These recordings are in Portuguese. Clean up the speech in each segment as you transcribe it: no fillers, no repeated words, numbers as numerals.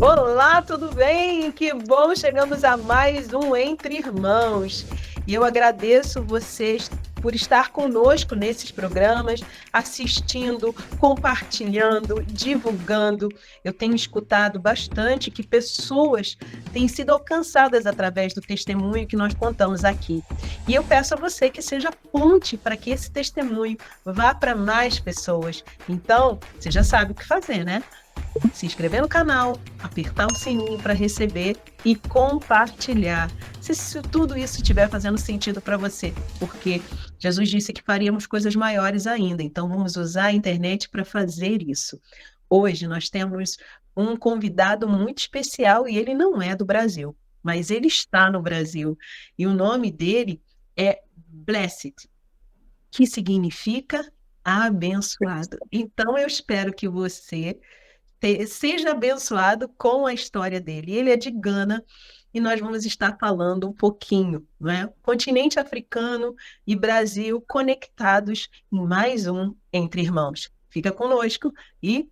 Olá, tudo bem? Que bom, chegamos a mais um Entre Irmãos. E eu agradeço vocês por estar conosco nesses programas, assistindo, compartilhando, divulgando. Eu tenho escutado bastante que pessoas têm sido alcançadas através do testemunho que nós contamos aqui. E eu peço a você que seja ponte para que esse testemunho vá para mais pessoas. Então, você já sabe o que fazer, né? Se inscrever no canal, apertar o sininho para receber e compartilhar. Se tudo isso estiver fazendo sentido para você, porque Jesus disse que faríamos coisas maiores ainda, então vamos usar a internet para fazer isso. Hoje nós temos um convidado muito especial e ele não é do Brasil, mas ele está no Brasil. E o nome dele é Blessed, que significa abençoado. Então eu espero que você seja abençoado com a história dele. Ele é de Gana e nós vamos estar falando um pouquinho, não é? Continente africano e Brasil conectados em mais um Entre Irmãos. Fica conosco e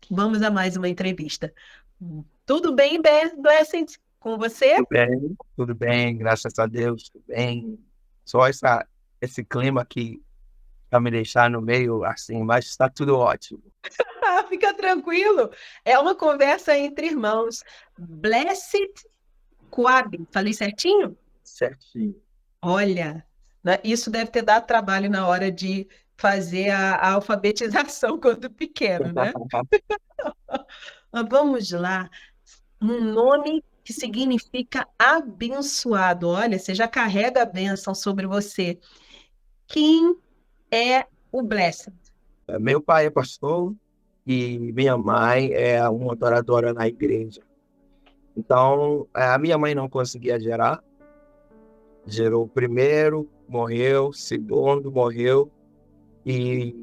vamos a mais uma entrevista. Tudo bem, Blessed, com você? Tudo bem, graças a Deus, tudo bem. Só esse clima aqui para me deixar no meio assim, mas está tudo ótimo. Fica tranquilo. É uma conversa entre irmãos. Blessed Quab, falei certinho? Certinho. Olha, né, isso deve ter dado trabalho na hora de fazer a alfabetização quando pequeno, né? Mas vamos lá. Um nome que significa abençoado. Olha, você já carrega a bênção sobre você. Quem é o Blessed? Meu pai é pastor e minha mãe é uma adoradora na igreja. Então, a minha mãe não conseguia gerar. Gerou o primeiro, morreu, segundo, morreu. E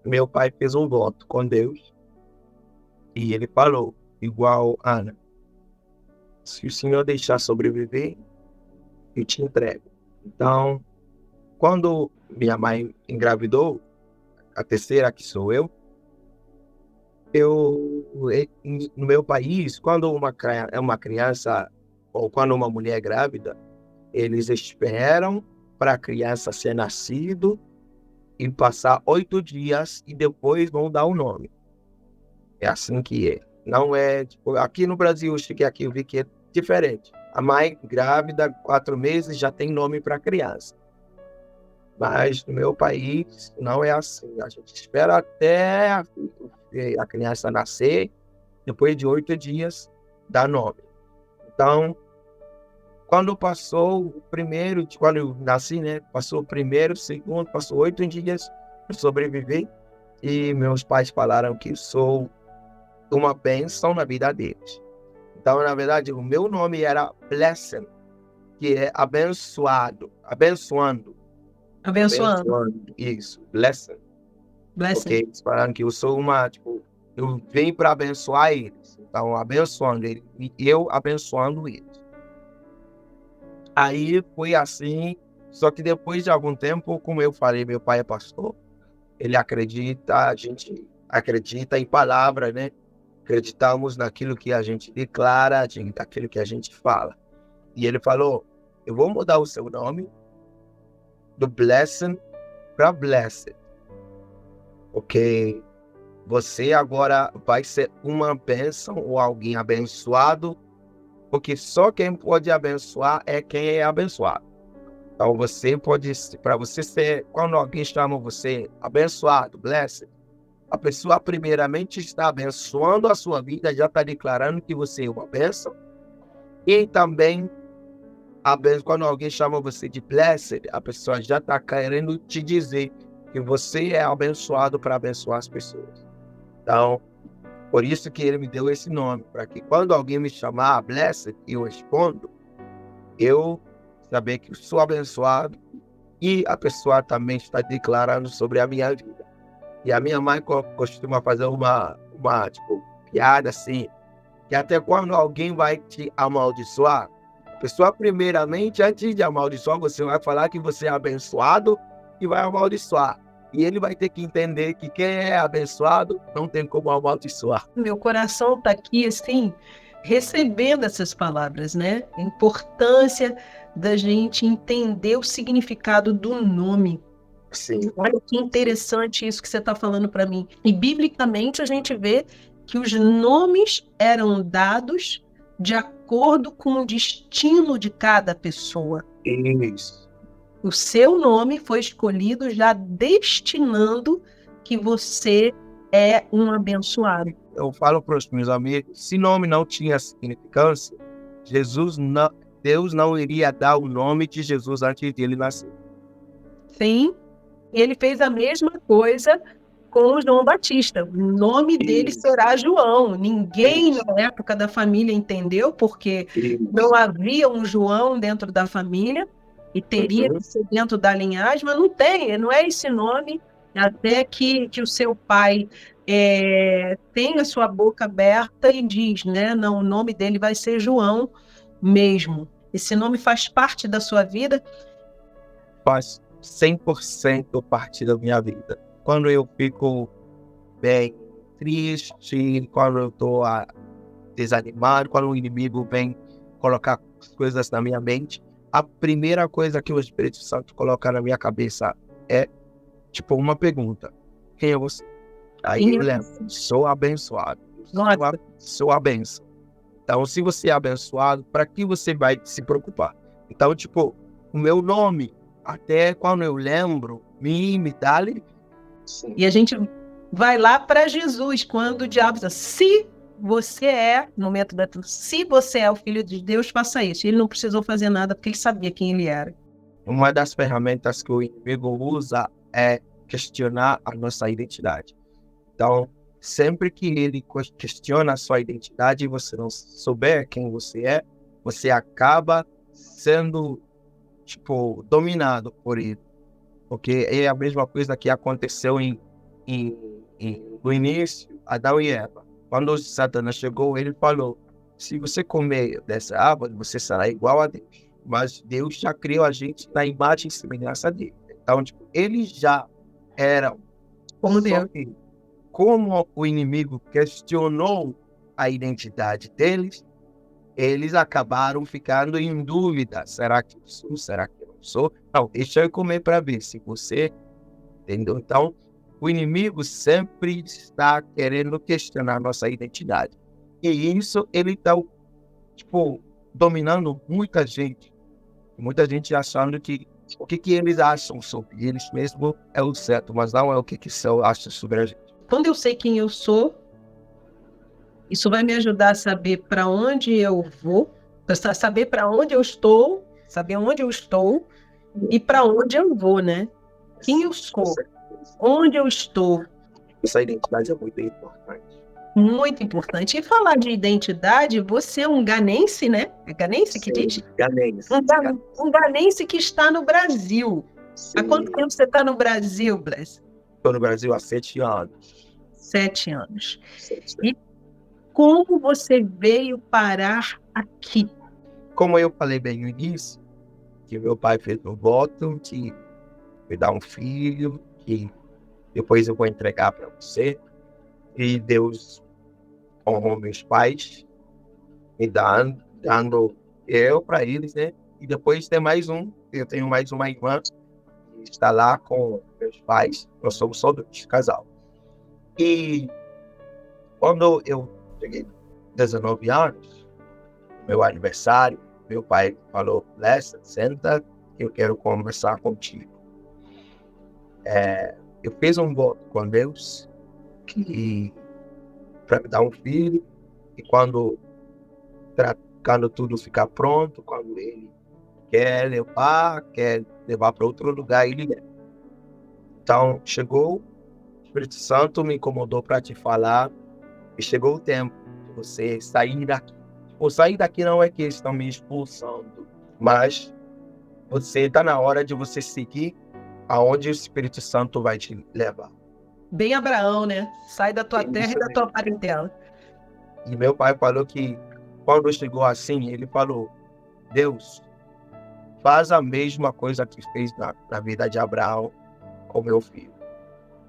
meu pai fez um voto com Deus. E ele falou, igual Ana, se o Senhor deixar sobreviver, eu te entrego. Então, quando minha mãe engravidou, a terceira, que sou no meu país, quando é uma criança ou quando uma mulher é grávida, eles esperam para a criança ser nascido e passar 8 dias e depois vão dar o nome. É assim que é. Não é, tipo, aqui no Brasil, eu cheguei aqui, eu vi que é diferente. A mãe grávida, 4 meses, já tem nome para a criança. Mas no meu país não é assim. A gente espera até a criança nascer, depois de 8 dias, dá nome. Então, quando passou o primeiro, quando eu nasci, né? Passou o primeiro, o segundo, passou 8 dias para sobreviver. E meus pais falaram que sou uma bênção na vida deles. Então, na verdade, o meu nome era Blessing, que é abençoado, abençoando. Abençoando. Abençoando, isso, blessing. Porque Blessed. eles falaram que eu sou eu venho para abençoar eles. Então, abençoando eles, e eu abençoando eles. Aí foi assim, só que depois de algum tempo, como eu falei, meu pai é pastor, ele acredita, a gente acredita em palavra, né? Acreditamos naquilo que a gente declara, naquilo que a gente fala. E ele falou, eu vou mudar o seu nome do blessing para blessed. Porque você agora vai ser uma bênção ou alguém abençoado, porque só quem pode abençoar é quem é abençoado. Então você pode, para você ser, quando alguém chama você abençoado, blessed, a pessoa primeiramente está abençoando a sua vida, já está declarando que você é uma bênção. E também, quando alguém chama você de blessed, a pessoa já está querendo te dizer que você é abençoado para abençoar as pessoas. Então, por isso que ele me deu esse nome, para que quando alguém me chamar blessed, eu respondo, eu saber que sou abençoado e a pessoa também está declarando sobre a minha vida. E a minha mãe costuma fazer uma tipo, piada assim, que até quando alguém vai te amaldiçoar, a pessoa primeiramente, antes de amaldiçoar, você vai falar que você é abençoado e vai amaldiçoar. E ele vai ter que entender que quem é abençoado não tem como amaldiçoar. Meu coração está aqui, assim, recebendo essas palavras, né? A importância da gente entender o significado do nome. Sim. Olha que interessante isso que você está falando para mim. E biblicamente a gente vê que os nomes eram dados de acordo com o destino de cada pessoa. Isso. O seu nome foi escolhido já destinando que você é um abençoado. Eu falo para os meus amigos, se nome não tinha significância, Deus não iria dar o nome de Jesus antes de ele nascer. Sim, e ele fez a mesma coisa com o João Batista. O nome dele será João. Ninguém na época da família entendeu, porque não havia um João dentro da família e teria que ser dentro da linhagem, mas não é esse nome, até que o seu pai tem a sua boca aberta e diz, né? Não, o nome dele vai ser João mesmo. Esse nome faz parte da sua vida? Faz 100% parte da minha vida. Quando eu fico bem triste, quando eu estou desanimado, quando o inimigo vem colocar coisas na minha mente, a primeira coisa que o Espírito Santo coloca na minha cabeça é tipo uma pergunta: quem é você? Aí eu lembro, sou abençoado, sou a benção. Então, se você é abençoado, para que você vai se preocupar? Então, tipo, o meu nome, até quando eu lembro, me dá alegria. E a gente vai lá para Jesus, quando o diabo diz, se você é, no método se você é o Filho de Deus, faça isso. Ele não precisou fazer nada, porque ele sabia quem ele era. Uma das ferramentas que o inimigo usa é questionar a nossa identidade. Então, sempre que ele questiona a sua identidade e você não souber quem você é, você acaba sendo, tipo, dominado por ele. Porque é a mesma coisa que aconteceu no início, Adão e Eva. Quando Satanás chegou, ele falou: se você comer dessa árvore, você será igual a Deus. Mas Deus já criou a gente na imagem e semelhança dele. Então, tipo, eles já eram como Deus. Como o inimigo questionou a identidade deles, eles acabaram ficando em dúvida. Será que eu sou? Será que eu não sou? Não, deixa eu comer para ver se você... Entendeu? Então, o inimigo sempre está querendo questionar nossa identidade. E isso ele está, tipo, dominando muita gente. Muita gente achando que o que eles acham sobre eles mesmos é o certo, mas não é o que acham sobre a gente. Quando eu sei quem eu sou, isso vai me ajudar a saber para onde eu vou, saber para onde eu estou, saber onde eu estou e para onde eu vou, né? Quem eu sou, onde eu estou. Essa identidade é muito importante. Muito importante. E falar de identidade, você é um ganense, né? É ganense que diz? Ganense. Um ganense que está no Brasil. Sim. Há quanto tempo você está no Brasil, Blas? Estou no Brasil há 7 anos. 7 anos. E como você veio parar aqui? Como eu falei bem no início, que meu pai fez um voto de me dar um filho, que depois eu vou entregar para você. E Deus honrou meus pais, me dando eu para eles, né? E depois tem mais um, eu tenho mais uma irmã que está lá com meus pais. Nós somos só 2, casal. E quando eu cheguei 19 anos, meu aniversário, meu pai falou: Lester, senta, eu quero conversar contigo. Eu fiz um voto com Deus para me dar um filho, e quando tudo ficar pronto, quando ele quer levar para outro lugar, ele leva. Então, chegou, o Espírito Santo me incomodou para te falar, e chegou o tempo de você sair daqui. O sair daqui não é que eles estão me expulsando, mas está na hora de você seguir aonde o Espírito Santo vai te levar. Bem Abraão, né? Sai da tua terra e da tua parentela. E meu pai falou que, quando chegou assim, ele falou: Deus, faz a mesma coisa que fez na vida de Abraão com meu filho.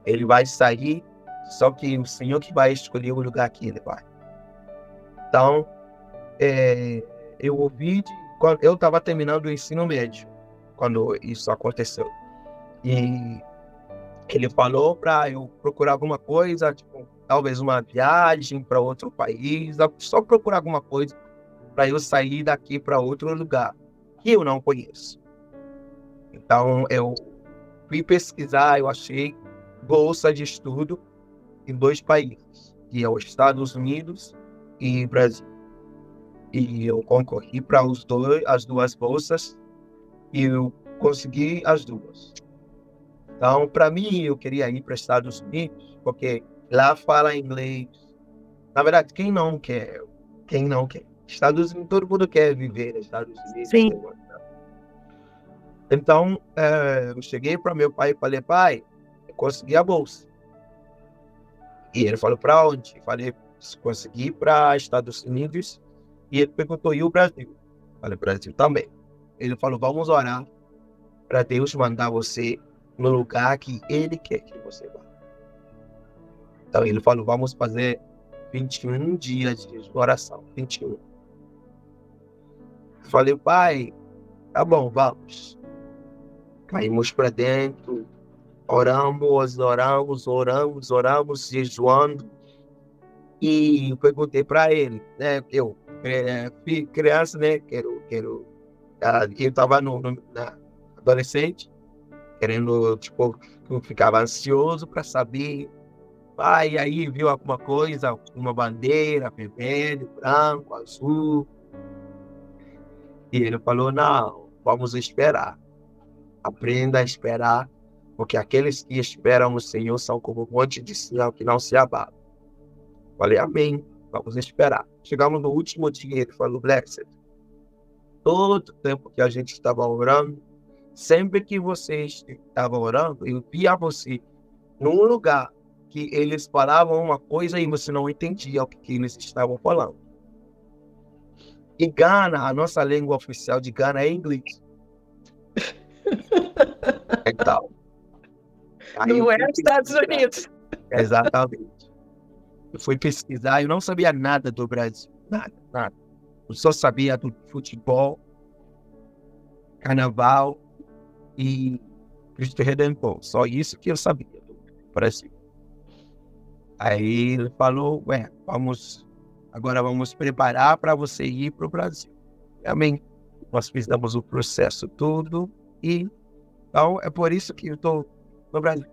Ele vai sair, só que o Senhor que vai escolher o lugar que ele vai. Então, eu ouvi quando eu estava terminando o ensino médio, quando isso aconteceu. E ele falou para eu procurar alguma coisa, tipo, talvez uma viagem para outro país, só procurar alguma coisa para eu sair daqui para outro lugar que eu não conheço. Então, eu fui pesquisar, eu achei bolsa de estudo em 2 países, que é os Estados Unidos e Brasil. E eu concorri para as 2 bolsas e eu consegui as 2. Então, para mim, eu queria ir para os Estados Unidos, porque lá fala inglês. Na verdade, quem não quer? Quem não quer? Estados Unidos, todo mundo quer viver nos Estados Unidos. Sim. Então, eu cheguei para meu pai e falei, pai, eu consegui a bolsa. E ele falou, para onde? Eu falei, consegui para Estados Unidos. E ele perguntou, e o Brasil? Eu falei, Brasil também. Ele falou, vamos orar para Deus mandar você no lugar que Ele quer que você vá. Então ele falou, vamos fazer 21 dias de oração. 21. Eu falei, pai, tá bom, vamos. Caímos para dentro, oramos, jejuando. E eu perguntei para ele, né? Eu, fui criança, né? Eu estava na adolescente, querendo, tipo, eu ficava ansioso para saber. Pai, aí viu alguma coisa, uma bandeira, vermelho, branco, azul. E ele falou, não, vamos esperar. Aprenda a esperar, porque aqueles que esperam no Senhor são como um monte de sinal que não se abala. Falei, amém, vamos esperar. Chegamos no último dia, ele falou, Blessed, todo o tempo que a gente estava orando, sempre que você estava orando, eu via você num lugar que eles falavam uma coisa e você não entendia o que eles estavam falando. E Gana, a nossa língua oficial de Gana é inglês. Então, Não é os Estados Unidos. Exatamente. Eu fui pesquisar, eu não sabia nada do Brasil, nada. Eu só sabia do futebol, carnaval e Cristo Redentor. Só isso que eu sabia do Brasil. Aí ele falou, agora vamos preparar para você ir para o Brasil. Amém. Nós fizemos o processo todo e então é por isso que eu estou no Brasil.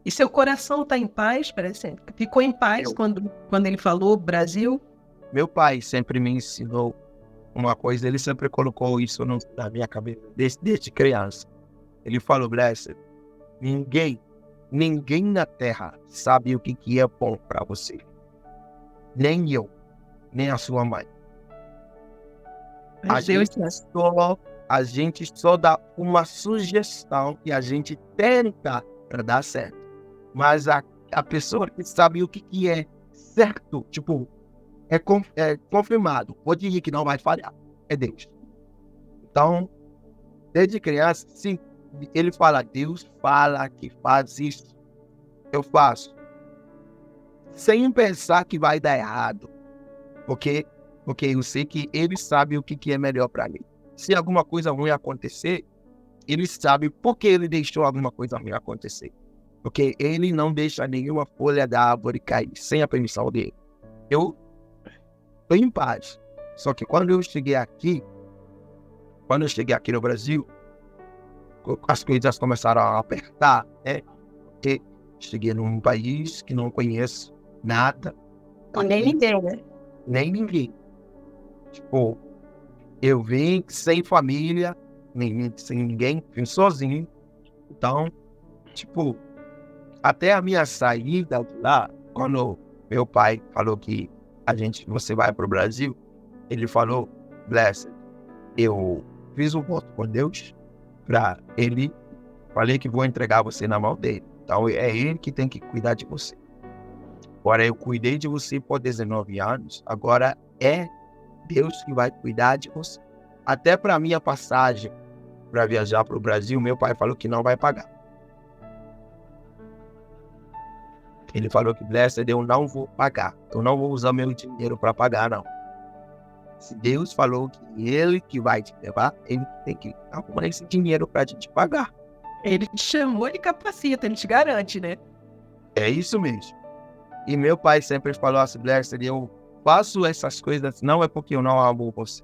E seu coração está em paz, parece? Ficou em paz quando ele falou Brasil? Meu pai sempre me ensinou uma coisa, ele sempre colocou isso na minha cabeça, desde criança. Ele falou, Blessed, ninguém na terra sabe o que é bom para você. Nem eu, nem a sua mãe. A gente só dá uma sugestão e a gente tenta para dar certo. Mas a pessoa que sabe o que é certo, tipo, é confirmado, pode ir que não vai falhar, é Deus. Então, desde criança, sim, ele fala, Deus fala que faz isso, eu faço. Sem pensar que vai dar errado, porque eu sei que ele sabe o que é melhor para mim. Se alguma coisa ruim acontecer, ele sabe por que ele deixou alguma coisa ruim acontecer. Porque ele não deixa nenhuma folha da árvore cair sem a permissão dele. Eu estou em paz. Só que quando eu cheguei aqui no Brasil, as coisas começaram a apertar, né? Porque cheguei num país que não conheço nada. E nem ninguém, né? Nem ninguém. Tipo, eu vim sem família, sem ninguém, vim sozinho. Então, tipo, até a minha saída de lá, quando meu pai falou que você vai para o Brasil, ele falou, Blessed, eu fiz um voto com Deus para ele, falei que vou entregar você na mão dele. Então é ele que tem que cuidar de você. Agora eu cuidei de você por 19 anos, agora é Deus que vai cuidar de você. Até para minha passagem para viajar para o Brasil, meu pai falou que não vai pagar. Ele falou que, Blessed, eu não vou pagar. Eu não vou usar meu dinheiro para pagar, não. Se Deus falou que Ele que vai te levar, Ele tem que arrumar esse dinheiro para a gente pagar. Ele te chamou, ele capacita, ele te garante, né? É isso mesmo. E meu pai sempre falou assim, Blessed, eu faço essas coisas não é porque eu não amo você,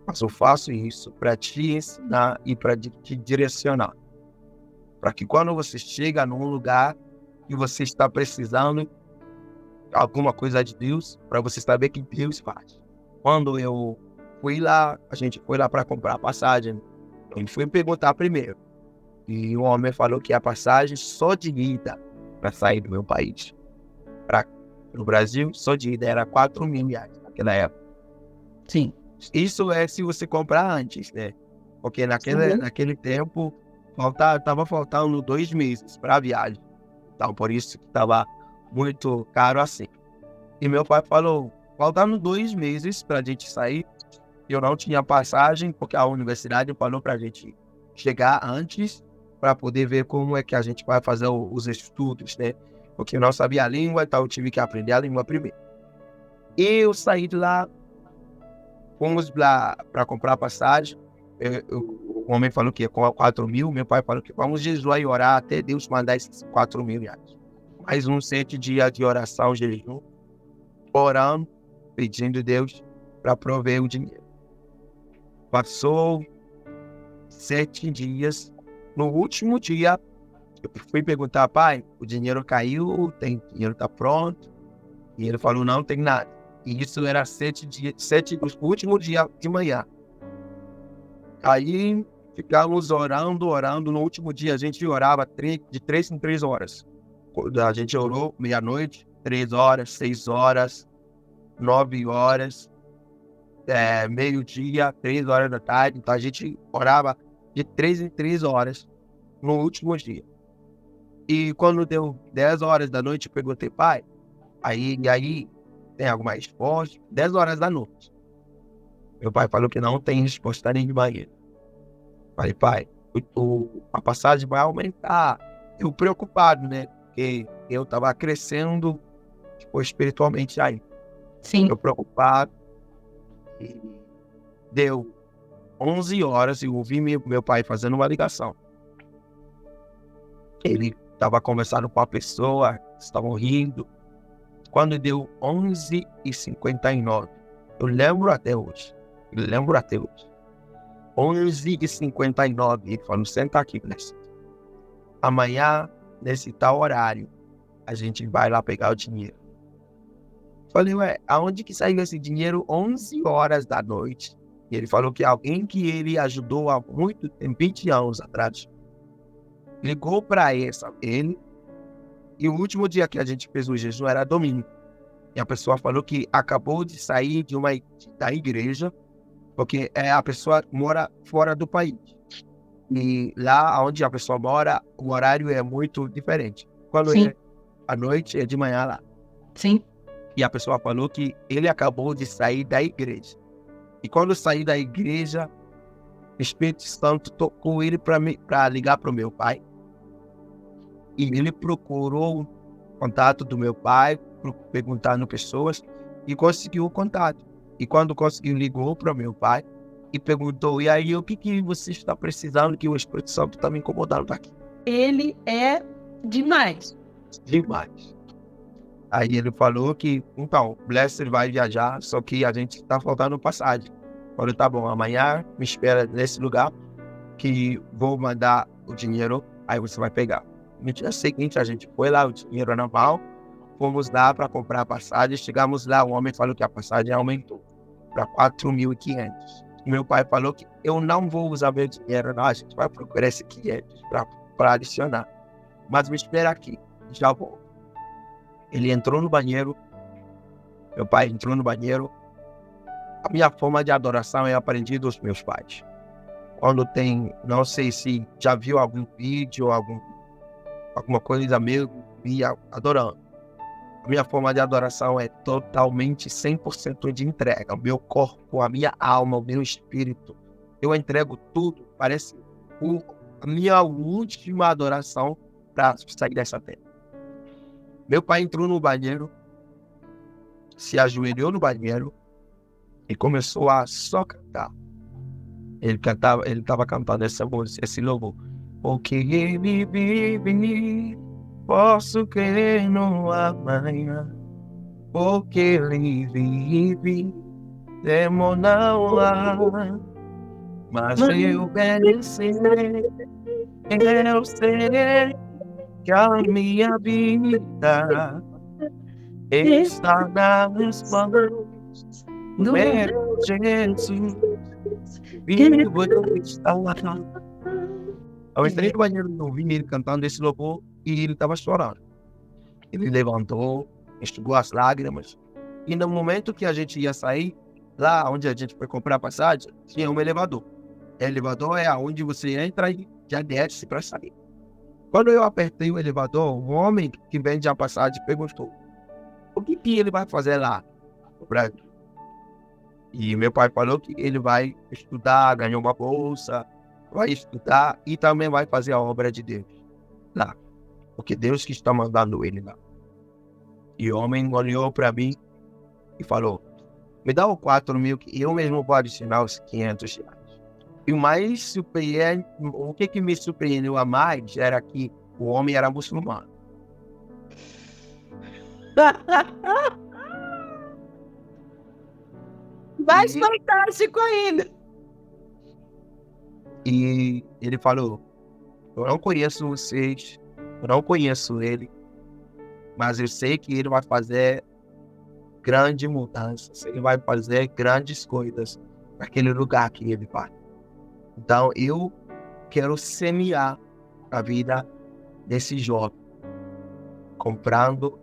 mas eu faço isso para te ensinar e para te direcionar. Para que quando você chega num lugar que você está precisando alguma coisa de Deus, para você saber que Deus faz. Quando eu fui lá, a gente foi lá para comprar a passagem, eu fui perguntar primeiro. E o homem falou que a passagem só de ida para sair do meu país para o Brasil, só de ida era 4 mil reais naquela época. Sim. Isso é se você comprar antes, né? Porque naquele tempo estava faltando 2 meses para a viagem. Então, por isso que estava muito caro assim. E meu pai falou, faltando 2 meses para a gente sair, eu não tinha passagem, porque a universidade falou para a gente chegar antes para poder ver como é que a gente vai fazer os estudos, né? Porque eu não sabia a língua, então eu tive que aprender a língua primeiro. E eu saí de lá, fomos lá para comprar passagem. O homem falou que ia com 4 mil, meu pai falou que vamos jejuar e orar até Deus mandar esses 4 mil reais. Mais uns 7 dias de oração, jejum, orando, pedindo a Deus para prover o dinheiro. Passou 7 dias. No último dia, eu fui perguntar, pai, o dinheiro caiu, o dinheiro está pronto? E ele falou, não tem nada. E isso era 7 dias, o último dia de manhã. Aí ficávamos orando. No último dia a gente orava de 3 em 3 horas. A gente orou meia-noite, 3 horas, 6 horas, 9 horas, meio-dia, 3 horas da tarde. Então a gente orava de 3 em 3 horas no último dia. E quando deu 10 horas da noite, eu perguntei, pai, e aí tem alguma resposta? 10 horas da noite. Meu pai falou que não tem resposta nenhuma ainda. Falei, pai, a passagem vai aumentar. Eu preocupado, né? Porque eu estava crescendo espiritualmente aí. Sim. Eu preocupado. E deu 11 horas e eu ouvi meu pai fazendo uma ligação. Ele estava conversando com a pessoa, estavam rindo. Quando deu 11h59, eu lembro até hoje. 11h59, ele falou, senta aqui, Blessed. Amanhã, nesse tal horário, a gente vai lá pegar o dinheiro. Falei, ué, aonde que saiu esse dinheiro 11 horas da noite? E ele falou que alguém que ele ajudou há muito tempo, 20 anos atrás, ligou para ele, e o último dia que a gente fez o jejum era domingo. E a pessoa falou que acabou de sair da igreja, porque a pessoa mora fora do país. E lá onde a pessoa mora, o horário é muito diferente. Quando Sim. é à noite, é de manhã lá. Sim. E a pessoa falou que ele acabou de sair da igreja. E quando saiu da igreja, o Espírito Santo tocou ele para ligar para o meu pai. E ele procurou o contato do meu pai, perguntando pessoas, e conseguiu o contato. E quando conseguiu, ligou para o meu pai e perguntou, e aí, o que você está precisando, que o Espírito Santo está me incomodando aqui? Ele é demais. Demais. Aí ele falou que, então, Blessed vai viajar, só que a gente está faltando passagem. Falei, tá bom, amanhã me espera nesse lugar que vou mandar o dinheiro, aí você vai pegar. No dia seguinte, a gente foi lá, o dinheiro era normal, fomos lá para comprar a passagem, chegamos lá, o homem falou que a passagem aumentou para 4.500. Meu pai falou que eu não vou usar meu dinheiro, não, a gente vai procurar esse 500 para adicionar. Mas me espera aqui, já vou. Ele entrou no banheiro, meu pai entrou no banheiro. A minha forma de adoração é aprendi dos meus pais. Quando tem, não sei se já viu algum vídeo, alguma coisa mesmo, via adorando. A minha forma de adoração é totalmente 100% de entrega. O meu corpo, a minha alma, o meu espírito. Eu entrego tudo. Parece a minha última adoração para sair dessa terra. Meu pai entrou no banheiro, se ajoelhou no banheiro e começou a só cantar. Ele estava cantando essa música, esse louvor. Porque ele vive, posso crer no amanhã. Porque ele vive, temo não há. Mas eu merecer, eu sei que a minha vida está nas mãos do meu Jesus. Vivo ele está lá. Eu entrei no banheiro e ouvi ele cantando esse louvor e ele estava chorando. Ele levantou, enxugou as lágrimas. E no momento que a gente ia sair, lá onde a gente foi comprar a passagem, tinha um elevador. O elevador é onde você entra e já desce para sair. Quando eu apertei o elevador, o homem que vende a passagem perguntou: o que ele vai fazer lá no Brasil? E meu pai falou que ele vai estudar, ganhar uma bolsa, vai estudar e também vai fazer a obra de Deus lá. Porque Deus que está mandando ele lá. E o homem olhou para mim e falou: me dá os 4.000 que eu mesmo vou adicionar os 500 reais. E o mais surpreendente, o que me surpreendeu a mais era que o homem era muçulmano. Mais fantástico ainda. E ele falou: eu não conheço vocês, eu não conheço ele, mas eu sei que ele vai fazer grandes mudanças, ele vai fazer grandes coisas naquele lugar que ele vai. Então eu quero semear a vida desse jovem, comprando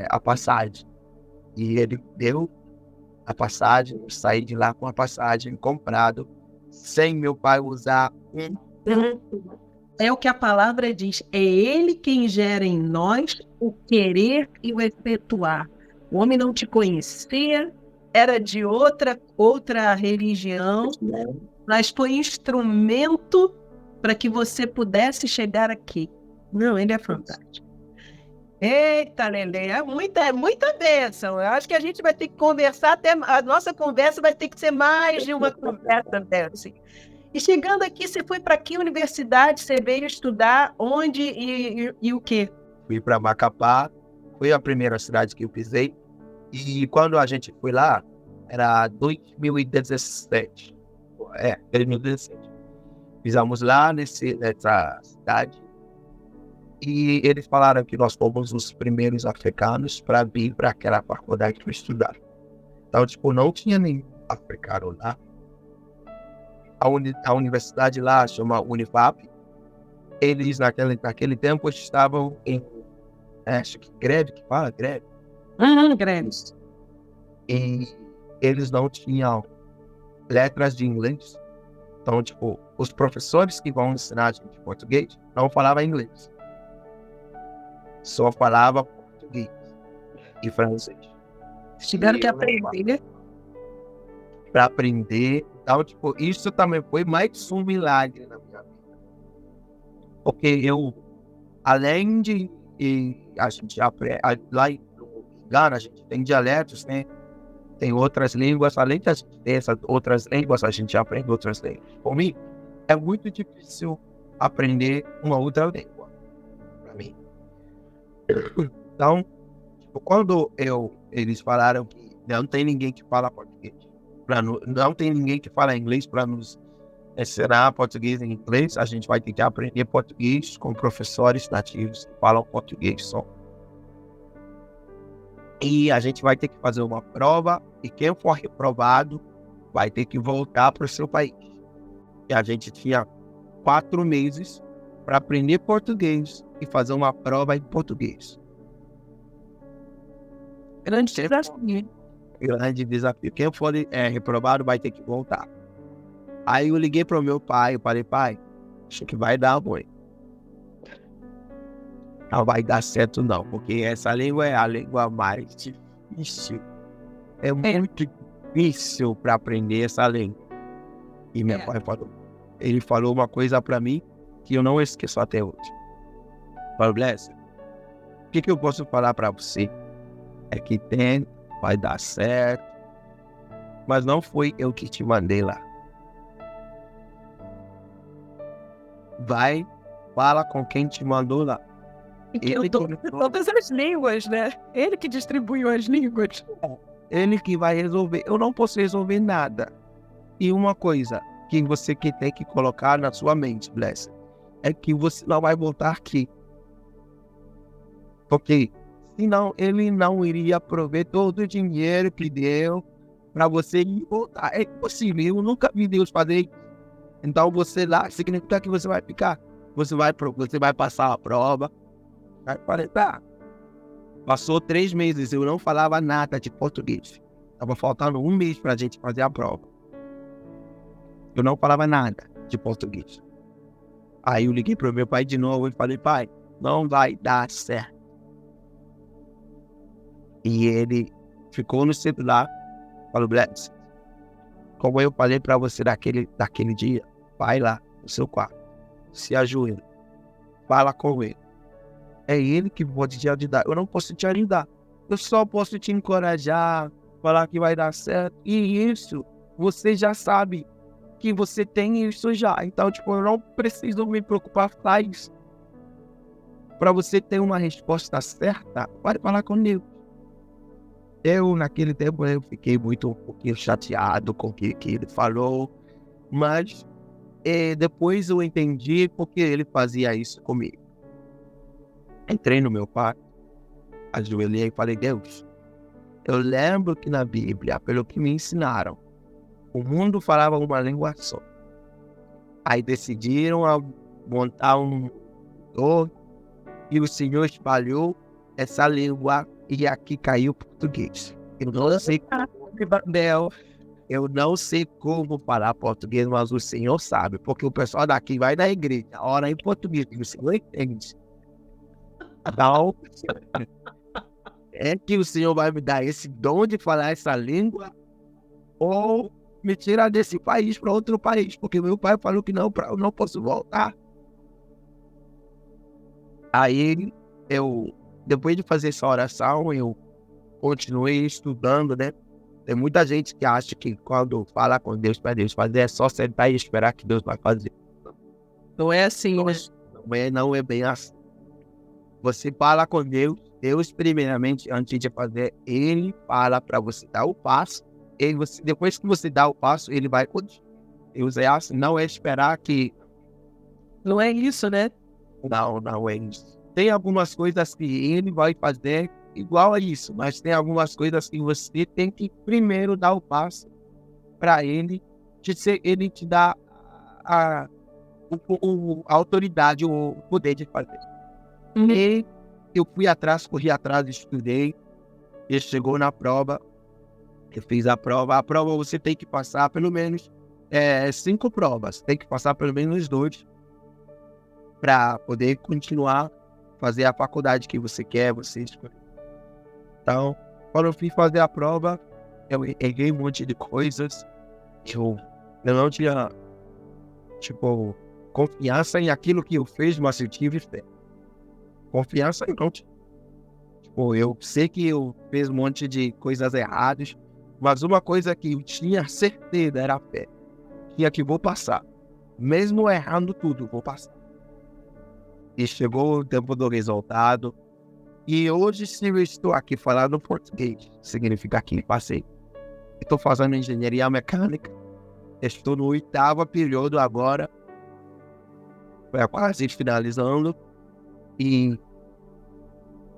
a passagem. E ele deu a passagem, eu saí de lá com a passagem comprado, sem meu pai usar um. É o que a palavra diz, é ele quem gera em nós o querer e o efetuar. O homem não te conhecia, era de outra religião, mas foi instrumento para que você pudesse chegar aqui. Não, ele é fantástico. Eita, Lelê, é muita bênção. Eu acho que a gente vai ter que conversar, até a nossa conversa vai ter que ser mais de uma conversa dessa. E chegando aqui, você foi para que universidade? Você veio estudar onde e o quê? Fui para Macapá, foi a primeira cidade que eu pisei. E quando a gente foi lá, era 2017. 2017. Pisamos lá nessa cidade. E eles falaram que nós fomos os primeiros africanos para vir para aquela faculdade para estudar. Então, não tinha nenhum africano lá. A universidade lá chama Unifap. Eles, naquele tempo, estavam em acho que greve, que fala greve. Greves. E eles não tinham letras de inglês. Então, os professores que vão ensinar a gente português não falavam inglês. Só falava português e francês. Tiveram que aprender. Para aprender. Então, isso também foi mais um milagre na minha vida. Porque eu, além de a gente aprende, lá em Ghana a gente tem dialetos, né? Tem outras línguas, além de a gente ter essas outras línguas, a gente aprende outras línguas. Por mim, é muito difícil aprender uma outra língua, para mim. Então, quando eles falaram que não tem ninguém que fala português, não tem ninguém que fala inglês para nos ensinar português e inglês, a gente vai ter que aprender português com professores nativos que falam português só. E a gente vai ter que fazer uma prova, e quem for reprovado vai ter que voltar para o seu país. E a gente tinha 4 meses para aprender português e fazer uma prova em português. Grande desafio. Grande desafio. Quem for reprovado vai ter que voltar. Aí eu liguei para o meu pai, eu falei: pai, acho que vai dar ruim. Não vai dar certo não, porque essa língua é a língua mais difícil. É muito difícil para aprender essa língua. E meu pai ele falou uma coisa para mim que eu não esqueço até hoje. Falou: Bless, o que eu posso falar para você? É que vai dar certo. mas não foi eu que te mandei lá. Vai, fala com quem te mandou lá. Eu tô todas as línguas, né? Ele que distribuiu as línguas. Ele que vai resolver. Eu não posso resolver nada. E uma coisa que você que tem que colocar na sua mente, Bless, é que você não vai voltar aqui. Porque senão ele não iria prover todo o dinheiro que deu para você ir voltar. É impossível. Eu nunca vi Deus fazer isso. Então você lá significa que você vai ficar. Você vai passar a prova. Aí eu falei, tá. Passou 3 meses, eu não falava nada de português. Tava faltando 1 mês pra gente fazer a prova. Eu não falava nada de português. Aí eu liguei pro meu pai de novo e falei, pai, não vai dar certo. E ele ficou no celular, falou, Bless, como eu falei pra você daquele dia, vai lá no seu quarto, se ajoelha, fala com ele. É ele que pode te ajudar. Eu não posso te ajudar. Eu só posso te encorajar, falar que vai dar certo. E isso, você já sabe que você tem isso já. Então, eu não preciso me preocupar mais. Para você ter uma resposta certa, pode falar com Deus. Naquele tempo, eu fiquei um pouquinho chateado com o que ele falou. Mas depois eu entendi porque ele fazia isso comigo. Entrei no meu quarto, ajoelhei e falei, Deus, eu lembro que na Bíblia, pelo que me ensinaram, o mundo falava uma língua só. Aí decidiram montar e o Senhor espalhou essa língua e aqui caiu o português. Eu não sei como falar português, mas o Senhor sabe, porque o pessoal daqui vai na igreja, ora em português, e o Senhor entende. Então, é que o Senhor vai me dar esse dom de falar essa língua ou me tirar desse país para outro país, porque meu pai falou que eu não posso voltar. Aí, depois de fazer essa oração, eu continuei estudando, né? Tem muita gente que acha que quando fala com Deus para Deus fazer, é só sentar e esperar que Deus vai fazer. Não é assim, né? Não é bem assim. Você fala com Deus, Deus primeiramente, antes de fazer, Ele fala para você dar o passo, depois que você dá o passo, Ele vai continuar. Deus é assim, não é esperar que... Não é isso, né? Não é isso. Tem algumas coisas que Ele vai fazer igual a isso, mas tem algumas coisas que você tem que primeiro dar o passo para Ele te dar a autoridade, o poder de fazer. E eu corri atrás, estudei, e chegou na prova, eu fiz a prova. A prova você tem que passar pelo menos 5 provas, tem que passar pelo menos 2 para poder continuar fazer a faculdade que você quer, você escolher. Então, quando eu fui fazer a prova, eu errei um monte de coisas, eu não tinha, confiança em aquilo que eu fiz, mas eu tive fé. Confiança não. Eu sei que eu fiz um monte de coisas erradas, mas uma coisa que eu tinha certeza era a fé. Que vou passar. Mesmo errando tudo, vou passar. E chegou o tempo do resultado. E hoje, se eu estou aqui falando português, significa que passei. Estou fazendo engenharia mecânica. Estou no 8º período agora. Quase finalizando. E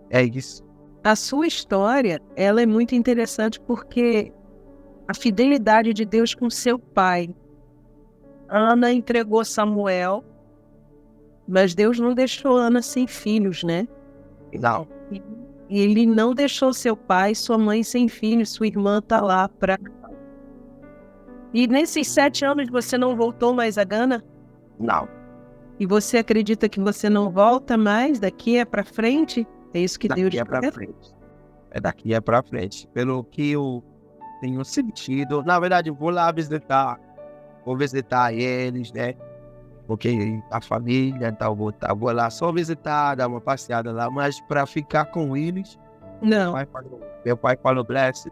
é isso. A sua história, ela é muito interessante porque a fidelidade de Deus com seu pai. Ana entregou Samuel, mas Deus não deixou Ana sem filhos, né? Não. E Ele não deixou seu pai, sua mãe sem filhos, sua irmã está lá para... E nesses 7 anos você não voltou mais a Gana? Não. E você acredita que você não volta mais daqui para frente? É isso que Deus quer. Daqui é para frente. Pelo que eu tenho sentido, na verdade, eu vou lá visitar eles, né? Porque a família, então vou lá só visitar, dar uma passeada lá, mas para ficar com eles, não. Meu pai falou, Bless,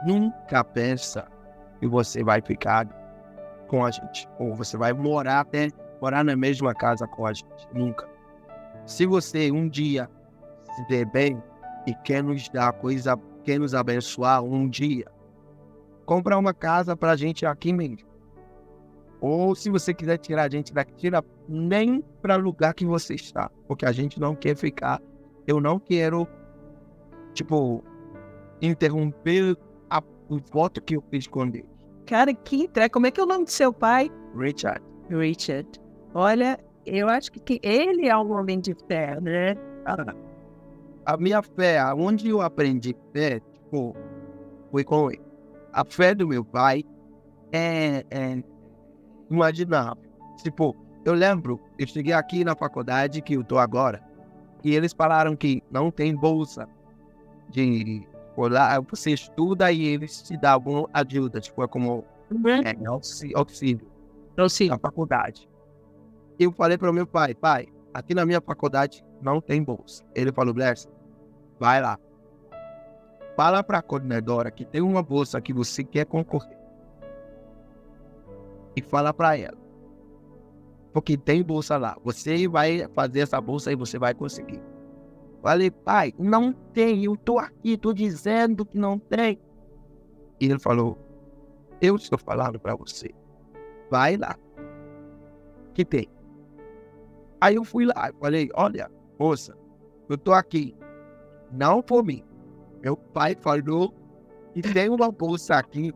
nunca pensa que você vai ficar com a gente. Ou você vai morar na mesma casa com a gente. Nunca. Se você um dia se der bem e quer nos dar coisa, quer nos abençoar um dia, compra uma casa pra gente aqui mesmo. Ou se você quiser tirar a gente daqui, tira nem para lugar que você está. Porque a gente não quer ficar. Eu não quero, interromper o voto que eu fiz com Deus. Cara, que entrega. Como é que é o nome do seu pai? Richard. Richard. Olha, eu acho que ele é um homem de fé, né? A minha fé, onde eu aprendi fé, foi com ele. A fé do meu pai é imaginável. Eu lembro, eu cheguei aqui na faculdade que eu tô agora, e eles falaram que não tem bolsa lá você estuda e eles te dão alguma ajuda, é como auxílio na faculdade. Eu falei para o meu pai, aqui na minha faculdade não tem bolsa. Ele falou, Bless, vai lá. Fala para a coordenadora que tem uma bolsa que você quer concorrer. E fala para ela. Porque tem bolsa lá. Você vai fazer essa bolsa e você vai conseguir. Falei, pai, não tem. Eu tô aqui, tô dizendo que não tem. E ele falou, eu estou falando para você. Vai lá. Que tem. Aí eu fui lá, falei, olha, moça, eu tô aqui. Não por mim. Meu pai falou que tem uma bolsa aqui.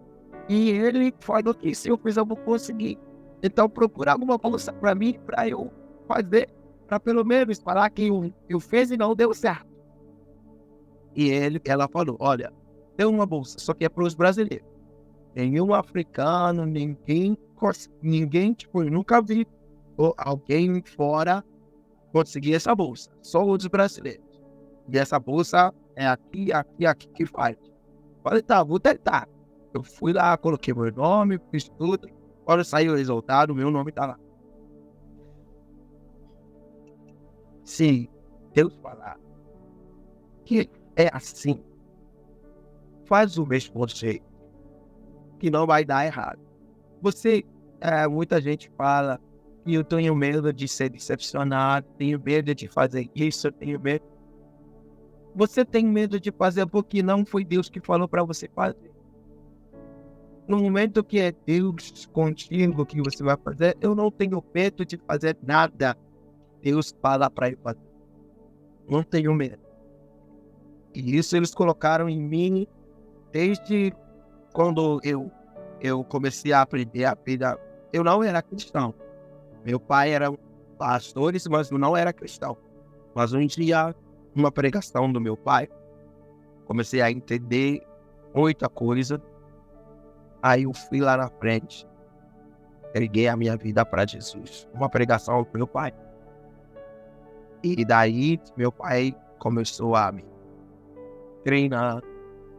E ele falou que se eu fizer, eu vou conseguir. Então procura alguma bolsa para mim, para eu fazer, para pelo menos falar que eu fiz e não deu certo. E ela falou, olha, tem uma bolsa, só que é para os brasileiros. Nenhum africano, ninguém, eu nunca vi alguém fora conseguir essa bolsa. Só os brasileiros. E essa bolsa é aqui que faz. Falei, tá, vou tentar. Eu fui lá, coloquei meu nome, fiz tudo. Quando saiu o resultado, meu nome tá lá. Se Deus falar que é assim, faz o mesmo jeito, que não vai dar errado. Muita gente fala que eu tenho medo de ser decepcionado, tenho medo de fazer isso, tenho medo. Você tem medo de fazer porque não foi Deus que falou para você fazer. No momento que é Deus contigo que você vai fazer, eu não tenho medo de fazer nada. Deus fala para eu fazer. Não tenho medo. E isso eles colocaram em mim desde quando eu comecei a aprender a vida. Eu não era cristão. Meu pai era pastor, mas eu não era cristão. Mas um dia, uma pregação do meu pai, comecei a entender muita coisa. Aí eu fui lá na frente, entreguei a minha vida para Jesus. Uma pregação do meu pai. E daí, meu pai começou a me treinar,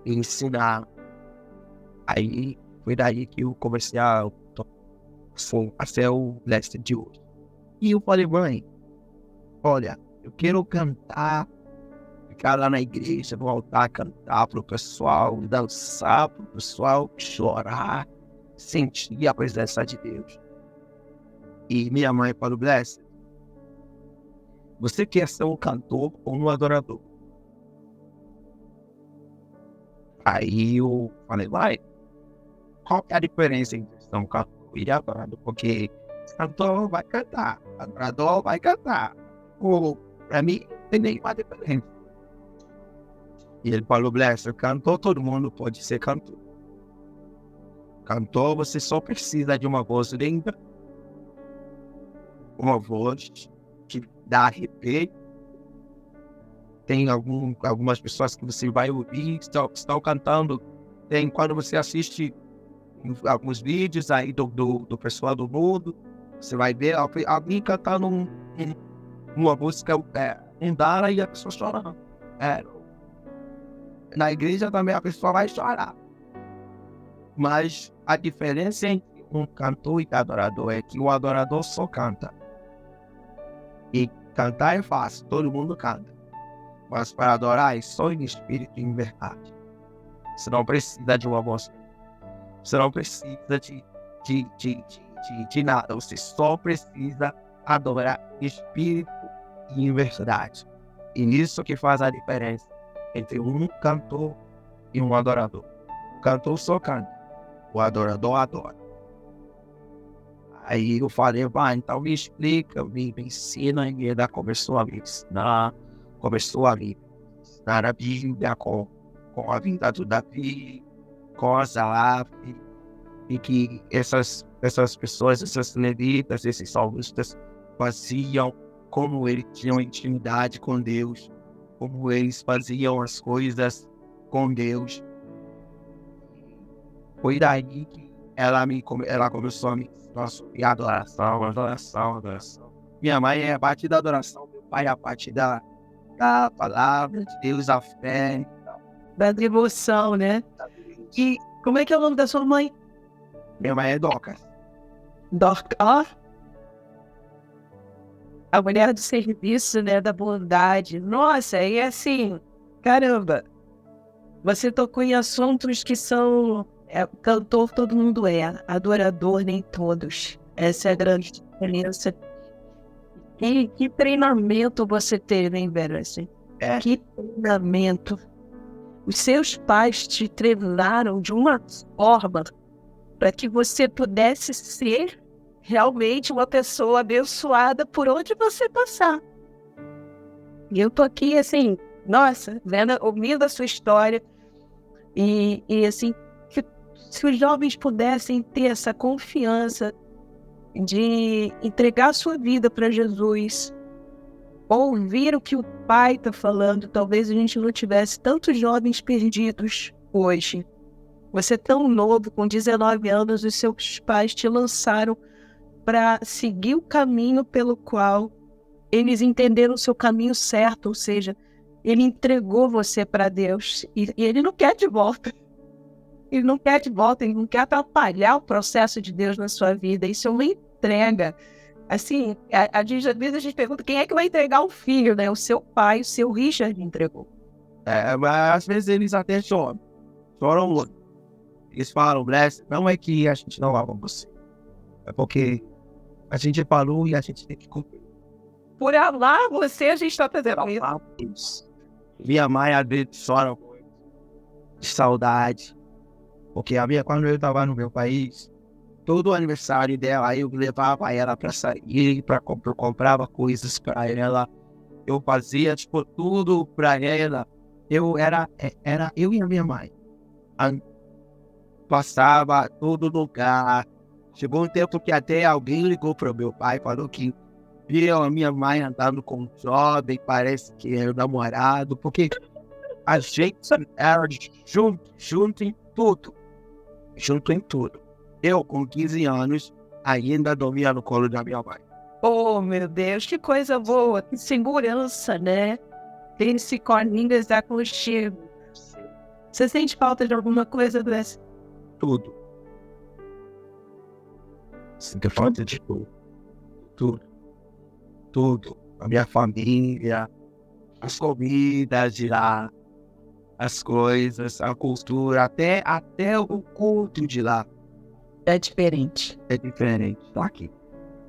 ensinar. Aí, foi daí que eu comecei a ser o Lester de hoje. E eu falei, mãe, olha, eu quero cantar, ficar lá na igreja, voltar a cantar pro pessoal, dançar pro pessoal, chorar, sentir a presença de Deus. E minha mãe falou, Bless, você quer ser um cantor ou um adorador? Aí eu falei, mãe, qual é a diferença entre ser um cantor e adorador? Porque cantor vai cantar, adorador vai cantar. Pra mim, não tem nenhuma diferença. E ele falou, Bless, cantor, todo mundo pode ser cantor. Cantor, você só precisa de uma voz linda, uma voz que dá arrepio. Tem algumas pessoas que você vai ouvir, estão cantando. Tem quando você assiste alguns vídeos aí do pessoal do mundo, você vai ver alguém cantando uma música dara e a pessoa chorando. Na igreja também a pessoa vai chorar. Mas a diferença entre um cantor e adorador é que o adorador só canta. E cantar é fácil, todo mundo canta. Mas para adorar é só em espírito e em verdade. Você não precisa de uma voz. Você não precisa de nada. Você só precisa adorar espírito e em verdade. E isso que faz a diferença entre um cantor e um adorador. O cantor só canta, o adorador adora. Aí eu falei, então me explica, me ensina. E ele começou a me ensinar, começou a me ensinar a Bíblia com a vinda do Davi, com Asaf, e que essas pessoas, essas levitas, esses salmistas faziam, como eles tinham intimidade com Deus, como eles faziam as coisas com Deus. Foi daí que ela começou a me ensinar sobre adoração. Minha mãe é a parte da adoração, meu pai é a parte da palavra de Deus, a fé. Da devoção, né? E como é que é o nome da sua mãe? Minha mãe é Docas. Dorcas? A mulher do serviço, né? Da bondade. Nossa, e assim, caramba, você tocou em assuntos que são... cantor todo mundo é, adorador nem todos. Essa é a grande diferença. E que treinamento você teve, hein, Vera? Assim, que treinamento. Os seus pais te treinaram de uma forma para que você pudesse ser realmente uma pessoa abençoada por onde você passar. E eu tô aqui, assim, nossa, ouvindo a sua história e assim, que se os jovens pudessem ter essa confiança de entregar a sua vida para Jesus, ouvir o que o pai está falando, talvez a gente não tivesse tantos jovens perdidos hoje. Você é tão novo, com 19 anos, os seus pais te lançaram para seguir o caminho pelo qual eles entenderam o seu caminho certo, ou seja, ele entregou você para Deus e ele não quer de volta. Ele não quer de volta, ele não quer atrapalhar o processo de Deus na sua vida. Isso é uma entrega. Assim, às vezes a gente pergunta quem é que vai entregar o filho, né? O seu pai, o seu Richard entregou. Mas às vezes eles até choram muito. Eles falam, Bless, não é que a gente não ama você. É porque a gente falou e a gente tem que cumprir. Por amar você, a gente está fazendo isso. Minha mãe às vezes chora muito de saudade. Porque quando eu estava no meu país, todo o aniversário dela, eu levava ela para sair, eu comprava coisas para ela, eu fazia tudo para ela. Era eu e a minha mãe. Passava todo lugar. Chegou um tempo que até alguém ligou para o meu pai, falou que viu a minha mãe andando com um jovem, parece que era o namorado, porque a gente era junto em tudo. Junto em tudo. Eu, com 15 anos, ainda dormia no colo da minha mãe. Oh, meu Deus, que coisa boa. Que segurança, né? Ter esse colinho de aconchego. Você sente falta de alguma coisa dessa? Tudo. Sinto falta de tudo. Tudo. A minha família, as comidas de lá, as coisas, a cultura, até o culto de lá. É diferente. É diferente daqui.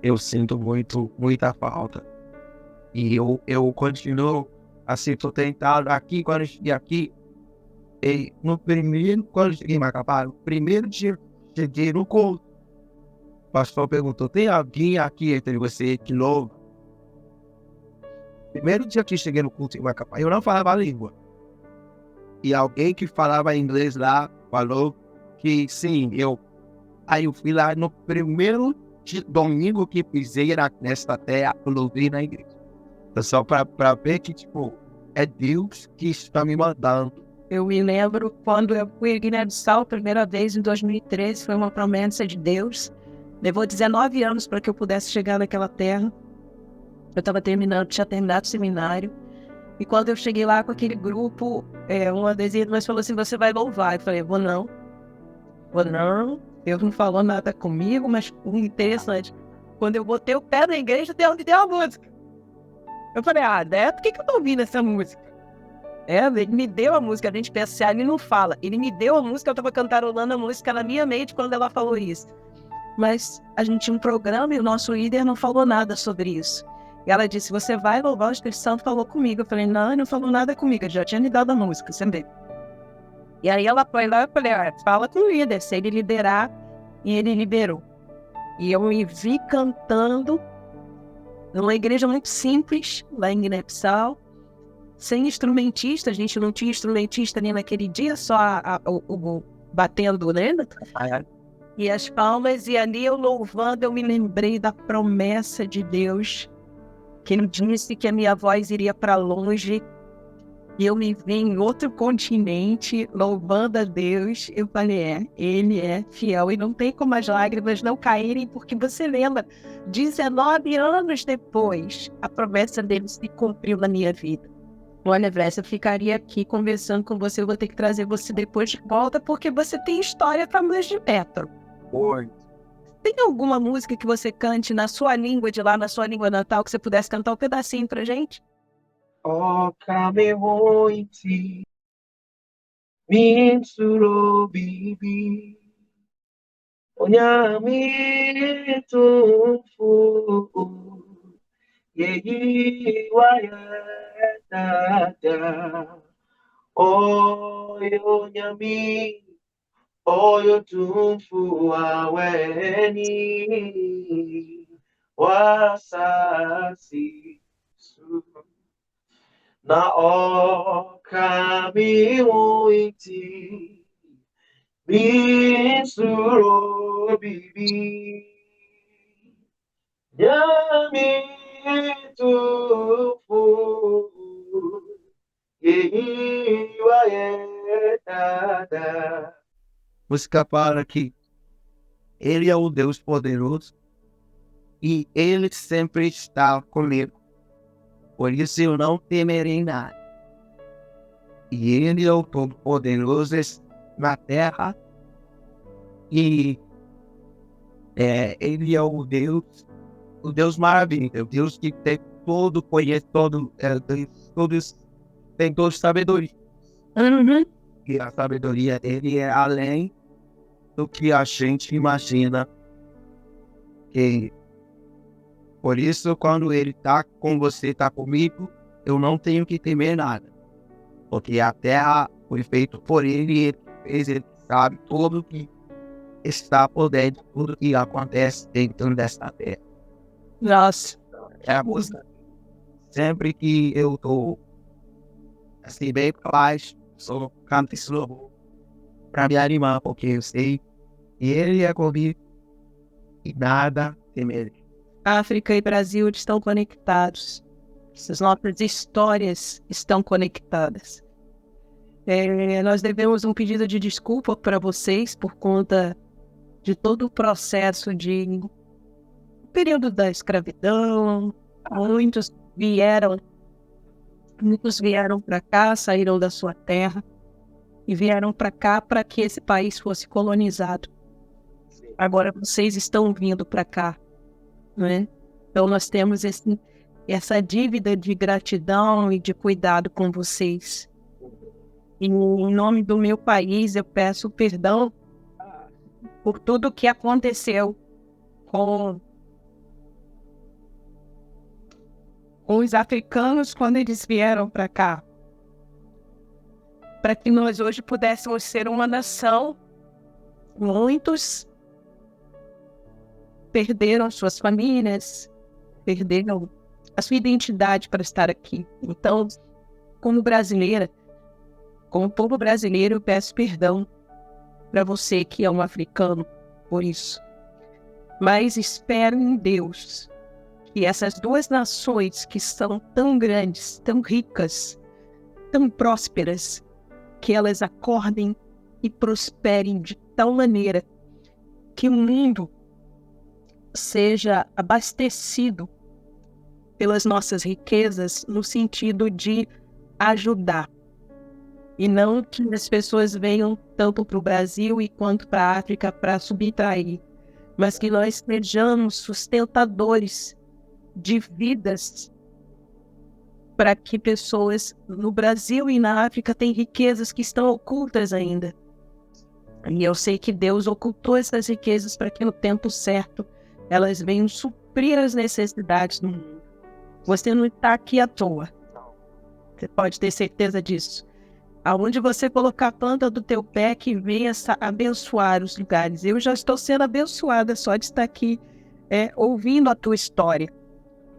Eu sinto muita falta. E eu continuo assim, tô tentado aqui, quando eu cheguei aqui, quando eu cheguei em Macapá, no primeiro dia que cheguei no culto, o pastor perguntou, tem alguém aqui entre você de novo? Primeiro dia que cheguei no culto em Macapá, eu não falava a língua. E alguém que falava inglês lá falou que sim, Aí eu fui lá no primeiro domingo que pisei nesta terra, eu louvei na igreja. Só para ver que, é Deus que está me mandando. Eu me lembro quando eu fui à Guiné-Bissau a primeira vez, em 2013, foi uma promessa de Deus. Levou 19 anos para que eu pudesse chegar naquela terra. Eu tinha terminado o seminário. E quando eu cheguei lá com aquele grupo, uma das irmãs falou assim, você vai louvar. Eu falei, vou não. Deus não falou nada comigo, mas interessante. Quando eu botei o pé na igreja, Deus me deu a música. Eu falei, né? Por que eu tô ouvindo essa música? Ele me deu a música, a gente pensa, ele não fala. Ele me deu a música, eu estava cantarolando a música na minha mente quando ela falou isso. Mas a gente tinha um programa e o nosso líder não falou nada sobre isso. E ela disse, você vai louvar, o Espírito Santo falou comigo. Eu falei, não, ele não falou nada comigo, ele já tinha me dado a música, você vê. E aí ela foi lá, eu falei, fala com o líder, se ele liderar, e ele liberou. E eu me vi cantando numa igreja muito simples, lá em Guiné-Bissau, sem instrumentista, a gente não tinha instrumentista nem naquele dia, só o batendo, né? E as palmas, e ali eu louvando, eu me lembrei da promessa de Deus, que ele disse que a minha voz iria para longe, e eu me vi em outro continente, louvando a Deus. Eu falei, ele é fiel, e não tem como as lágrimas não caírem, porque você lembra, 19 anos depois, a promessa dele se cumpriu na minha vida. Olha, Vressa, eu ficaria aqui conversando com você, eu vou ter que trazer você depois de volta, porque você tem história para mais de metro. Oi. Tem alguma música que você cante na sua língua de lá, na sua língua natal, que você pudesse cantar um pedacinho pra gente? Okame moiti, minsuro bibi, onyami tufu, yeyi wayetata, oyo nyami, oyo tufu aweni, wasasi su. Na okami uiti misuro bibi nyami tufu yehi wayetada. Música para que Ele é o Deus poderoso e Ele sempre está comigo. Por isso eu não temerei nada. E Ele é o Todo-Poderoso na terra. E Ele é o Deus maravilhoso, o Deus que tem todo, conhece todo, tem toda sabedoria. Uhum. E a sabedoria dele é além do que a gente imagina. E por isso, quando Ele está com você, está comigo, eu não tenho que temer nada. Porque a terra foi feita por Ele sabe tudo que está por dentro, tudo que acontece dentro desta terra. Nossa. É a música. Sempre que eu estou assim, bem para baixo, só canto esse louvor para me animar, porque eu sei que Ele é comigo e nada temerei. África e Brasil estão conectados. Essas nossas histórias estão conectadas. Nós devemos um pedido de desculpa para vocês por conta de todo o processo de período da escravidão. Muitos vieram para cá, saíram da sua terra e vieram para cá para que esse país fosse colonizado. Agora vocês estão vindo para cá, né? Então nós temos essa dívida de gratidão e de cuidado com vocês. E em nome do meu país eu peço perdão por tudo que aconteceu com os africanos quando eles vieram para cá. Para que nós hoje pudéssemos ser uma nação. Muitos perderam suas famílias, perderam a sua identidade para estar aqui. Então, como brasileira, como povo brasileiro, eu peço perdão para você que é um africano por isso. Mas espero em Deus que essas duas nações que são tão grandes, tão ricas, tão prósperas, que elas acordem e prosperem de tal maneira que o mundo seja abastecido pelas nossas riquezas no sentido de ajudar. E não que as pessoas venham tanto para o Brasil e quanto para a África para subtrair, mas que nós sejamos sustentadores de vidas para que pessoas no Brasil e na África tenham riquezas que estão ocultas ainda. E eu sei que Deus ocultou essas riquezas para que no tempo certo elas venham suprir as necessidades do mundo. Você não está aqui à toa. Você pode ter certeza disso. Aonde você colocar a planta do teu pé, que venha abençoar os lugares. Eu já estou sendo abençoada só de estar aqui ouvindo a tua história.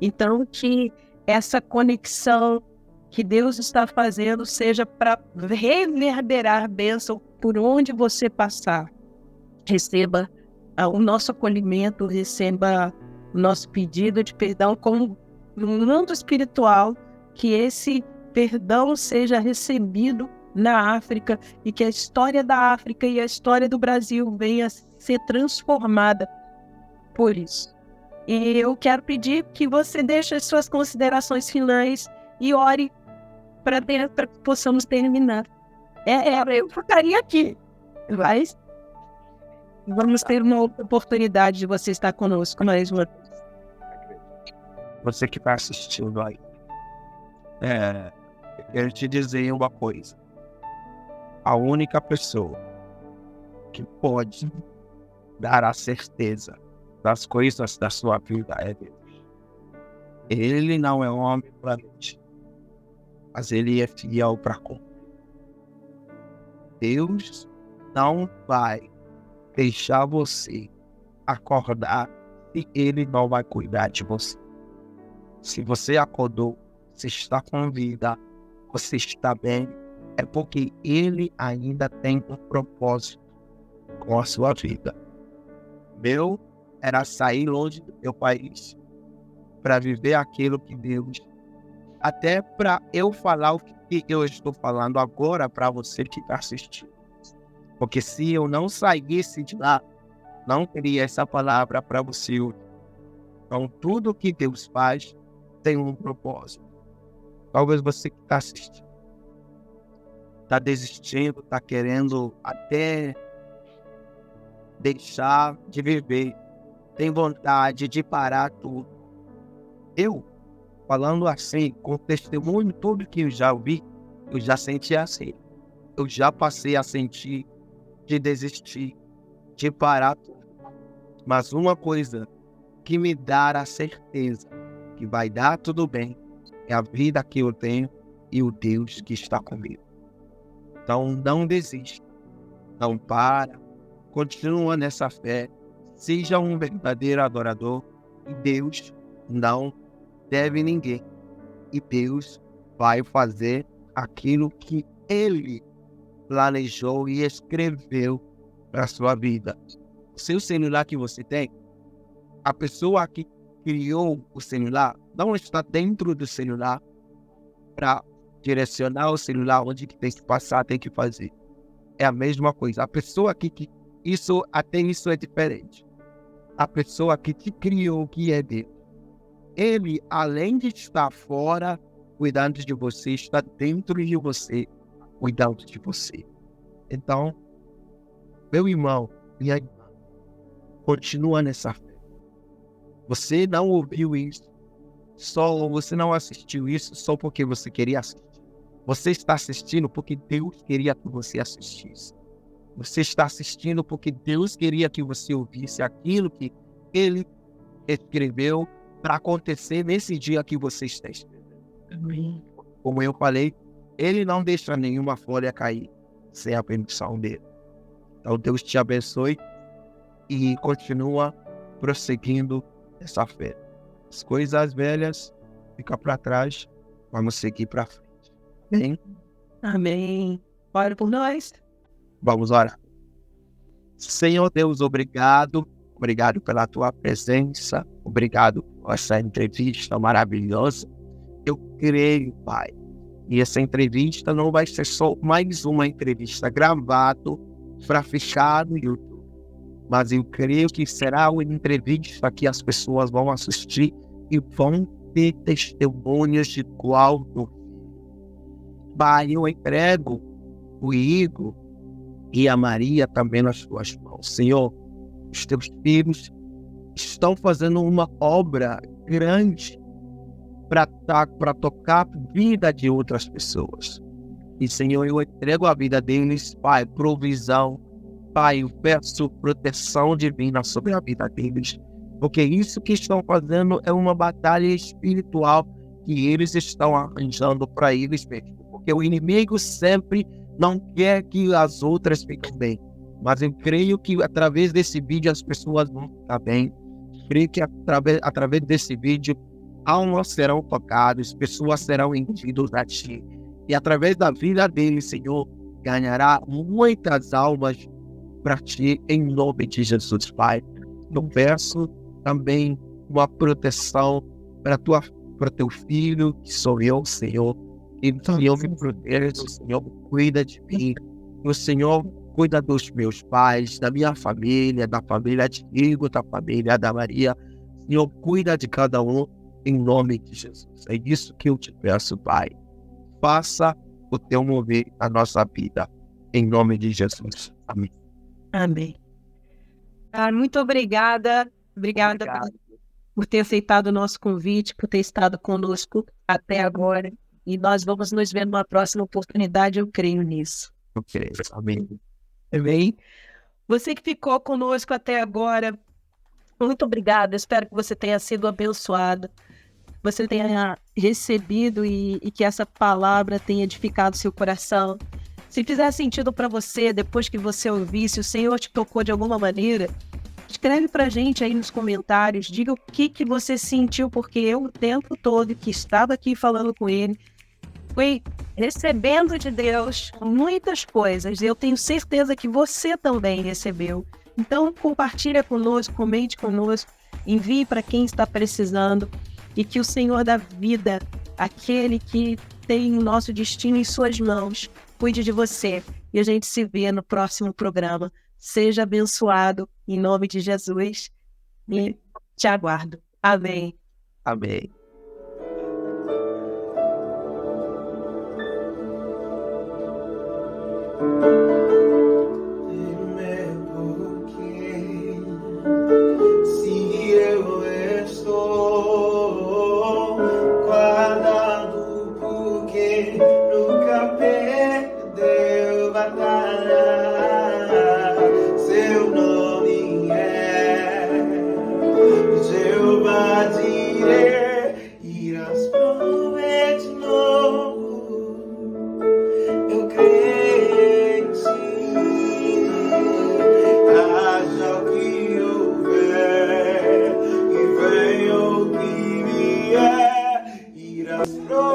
Então, que essa conexão que Deus está fazendo seja para reverberar bênção por onde você passar. Receba o nosso acolhimento, receba o nosso pedido de perdão como no mundo espiritual, que esse perdão seja recebido na África e que a história da África e a história do Brasil venha a ser transformada por isso. E eu quero pedir que você deixe as suas considerações finais e ore para que possamos terminar. Eu ficaria aqui, mas vamos ter uma outra oportunidade de você estar conosco mais uma vez. Você que está assistindo aí, eu quero te dizer uma coisa. A única pessoa que pode dar a certeza das coisas da sua vida é Deus. Ele não é homem para mentir, mas ele é fiel para cumprir. Deus não vai deixar você acordar e ele não vai cuidar de você. Se você acordou, você está com vida, você está bem, é porque ele ainda tem um propósito com a sua vida. Meu era sair longe do meu país para viver aquilo que Deus, até para eu falar o que eu estou falando agora para você que está assistindo. Porque se eu não saísse de lá, não teria essa palavra para você. Então, tudo que Deus faz tem um propósito. Talvez você que está assistindo está desistindo, está querendo até deixar de viver, tem vontade de parar tudo. Eu, falando assim, com testemunho, tudo que eu já ouvi, eu já senti assim. Eu já passei a sentir de desistir, de parar tudo. Mas uma coisa que me dá a certeza que vai dar tudo bem é a vida que eu tenho e o Deus que está comigo. Então não desista, não para, continua nessa fé, seja um verdadeiro adorador e Deus não deve ninguém. E Deus vai fazer aquilo que Ele planejou e escreveu para a sua vida. O seu celular que você tem, a pessoa que criou o celular não está dentro do celular para direcionar o celular onde que tem que passar, tem que fazer. É a mesma coisa. A pessoa que isso é diferente. A pessoa que te criou, que é Deus, Ele, além de estar fora cuidando de você, está dentro de você cuidando de você. Então, meu irmão, minha irmã, continua nessa fé. Você não ouviu isso, você não assistiu isso só porque você queria assistir. Você está assistindo porque Deus queria que você assistisse. Você está assistindo porque Deus queria que você ouvisse aquilo que Ele escreveu para acontecer nesse dia que você está esperando. Amém. Como eu falei, Ele não deixa nenhuma folha cair sem a permissão dele. Então Deus te abençoe e continua prosseguindo essa fé. As coisas velhas ficam para trás, vamos seguir para frente. Amém? Amém. Ora por nós. Vamos orar. Senhor Deus, obrigado. Obrigado pela tua presença. Obrigado por essa entrevista maravilhosa. Eu creio, Pai, e essa entrevista não vai ser só mais uma entrevista gravada para ficar no YouTube. Mas eu creio que será uma entrevista que as pessoas vão assistir e vão ter testemunhos de qual eu fiz. Pai, eu entrego o Igor e a Maria também nas tuas mãos. Senhor, os teus filhos estão fazendo uma obra grande para tocar a vida de outras pessoas. E, Senhor, eu entrego a vida deles, Pai, provisão. Pai, eu peço proteção divina sobre a vida deles, porque isso que estão fazendo é uma batalha espiritual que eles estão arranjando para eles mesmos. Porque o inimigo sempre não quer que as outras fiquem bem. Mas eu creio que através desse vídeo as pessoas vão ficar bem. Creio que através desse vídeo almas serão tocadas, pessoas serão entendidas a Ti. E através da vida deles, Senhor, ganhará muitas almas para Ti, em nome de Jesus, Pai. Eu peço também uma proteção para Teu filho, que sou eu, Senhor. E o Senhor me proteja, o Senhor cuida de mim. O Senhor cuida dos meus pais, da minha família, da família de Igor, da família da Maria. Senhor, cuida de cada um, em nome de Jesus. É isso que eu te peço, Pai. Faça o Teu mover na nossa vida, em nome de Jesus. Amém. Amém. Muito obrigada. Obrigada por ter aceitado o nosso convite, por ter estado conosco até agora. E nós vamos nos ver numa próxima oportunidade, eu creio nisso. Ok, amém. Amém. Você que ficou conosco até agora, muito obrigada. Espero que você tenha sido abençoado. Você tenha recebido e que essa palavra tenha edificado seu coração. Se fizer sentido para você, depois que você ouvir, se o Senhor te tocou de alguma maneira, escreve para a gente aí nos comentários, diga o que você sentiu, porque eu o tempo todo que estava aqui falando com ele, fui recebendo de Deus muitas coisas. Eu tenho certeza que você também recebeu. Então compartilha conosco, comente conosco, envie para quem está precisando. E que o Senhor da vida, aquele que tem o nosso destino em suas mãos, cuide de você. E a gente se vê no próximo programa. Seja abençoado, em nome de Jesus. E te aguardo. Amém. Amém. Pro